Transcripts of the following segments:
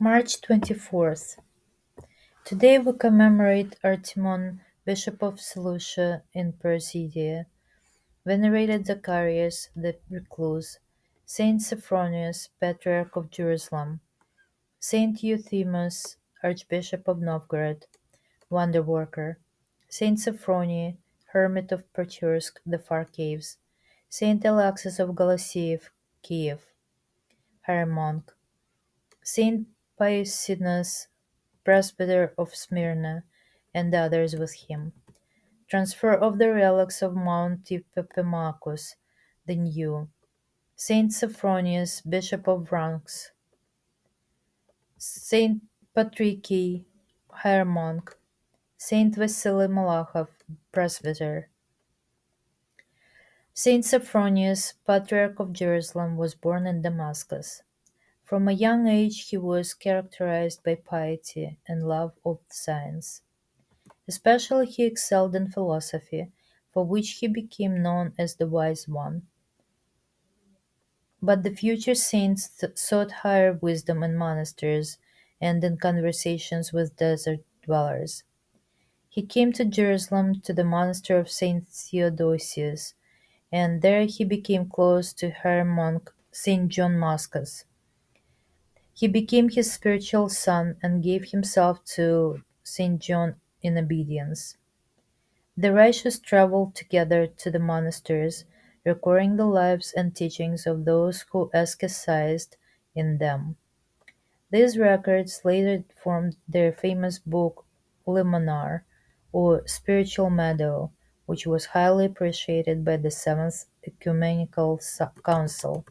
March 24th. Today we commemorate Artemon, Bishop of Seleucia in Pisidia, Venerated Zacharias the Recluse, St Sophronius, Patriarch of Jerusalem, St Euthymius, Archbishop of Novgorod, Wonderworker, St Sophronii, hermit of Pechersk, the far caves, St Alexis of Goloseev, Kiev, Hieromonk, St Piosynius, Presbyter of Smyrna, and others with him. Transfer of the relics of Mount Epimachus, the new. St Sophronius, Bishop of Vrachansk, St Patrikiy, Hieromonk, St Vasiliy Malakhov, Presbyter. St Sophronius, Patriarch of Jerusalem, was born in Damascus. From a young age he was characterized by piety and love of science. Especially he excelled in philosophy, for which he became known as the Wise One. But the future saints sought higher wisdom in monasteries and in conversations with desert dwellers. He came to Jerusalem to the monastery of St Theodosius, and there he became close to Hieromonk St John Mascus. He became his spiritual son and gave himself to St John in obedience. The righteous traveled together to the monasteries, recording the lives and teachings of those who asceticized in them. These records later formed their famous book Limonar, or Spiritual Meadow, which was highly appreciated by the Seventh Ecumenical Council.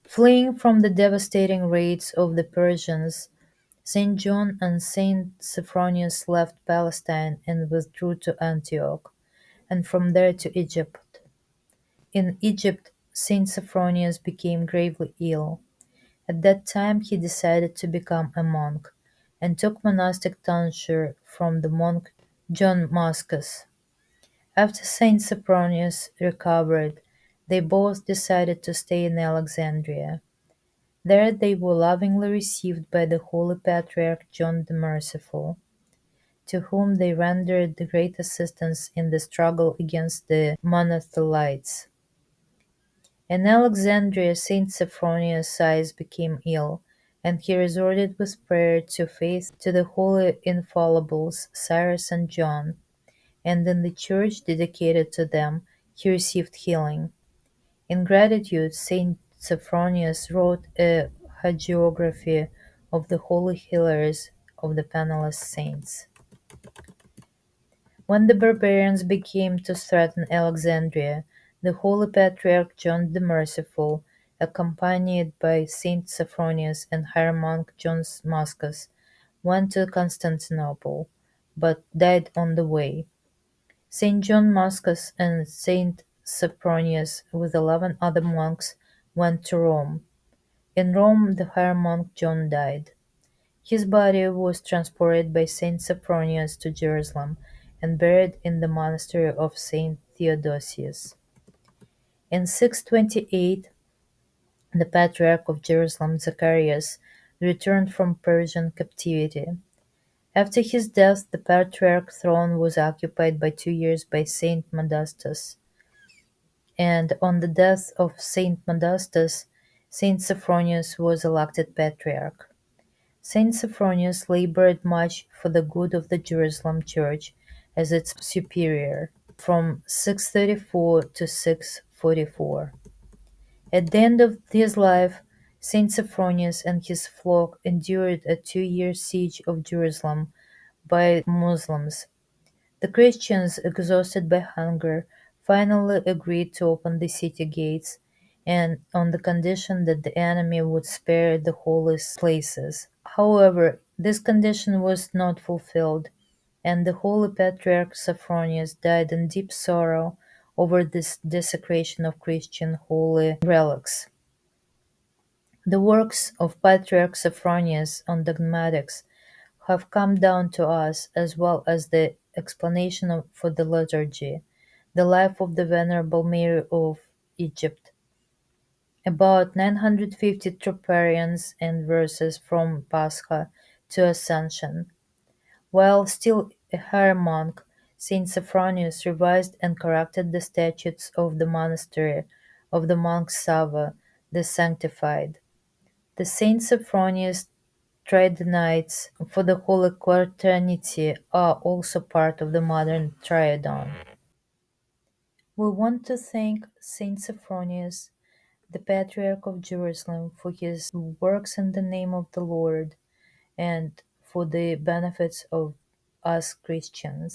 Fleeing from the devastating raids of the Persians, Saint John and Saint Sophronius left Palestine and withdrew to Antioch, and from there to Egypt. In Egypt, Saint Sophronius became gravely ill. At that time he decided to become a monk, and took monastic tonsure from the monk John Mascus. After Saint Sophronius recovered, they both decided to stay in Alexandria. There they were lovingly received by the Holy Patriarch John the Merciful, to whom they rendered great assistance in the struggle against the Monothelites. In Alexandria, Saint Sophronius' eyes became ill, and he resorted with prayer to faith to the holy infallibles Cyrus and John, and in the church dedicated to them he received healing. In gratitude, Saint Sophronius wrote a hagiography of the holy healers of the penniless saints. When the barbarians began to threaten Alexandria, the Holy Patriarch John the Merciful, accompanied by Saint Sophronius and Hieromonk John Mascus, went to Constantinople, but died on the way. Saint John Mascus and Saint Sophronius, with 11 other monks, went to Rome. In Rome, the Hieromonk John died. His body was transported by St. Sophronius to Jerusalem and buried in the monastery of St. Theodosius. In 628, the Patriarch of Jerusalem, Zacharias, returned from Persian captivity. After his death, the Patriarch throne was occupied by 2 years by St. Modestus, and on the death of St. Modestus, St. Sophronius was elected Patriarch. Saint Sophronius labored much for the good of the Jerusalem Church as its superior, from 634 to 644. At the end of his life, Saint Sophronius and his flock endured a 2-year siege of Jerusalem by Muslims. The Christians, exhausted by hunger, finally agreed to open the city gates, and on the condition that the enemy would spare the holy places. However, this condition was not fulfilled, and the Holy Patriarch Sophronius died in deep sorrow over this desecration of Christian holy relics. The works of Patriarch Sophronius on dogmatics have come down to us, as well as the explanation for the liturgy, the life of the Venerable Mary of Egypt, About 950 troparions and verses from Pascha to Ascension. While still a hieromonk, St Sophronius revised and corrected the statutes of the monastery of the monk Sava, the Sanctified. The St Sophronius Triadonites for the Holy Quaternity are also part of the modern Triadon. We want to thank St Sophronius, the Patriarch of Jerusalem, for his works in the name of the Lord and for the benefits of us Christians.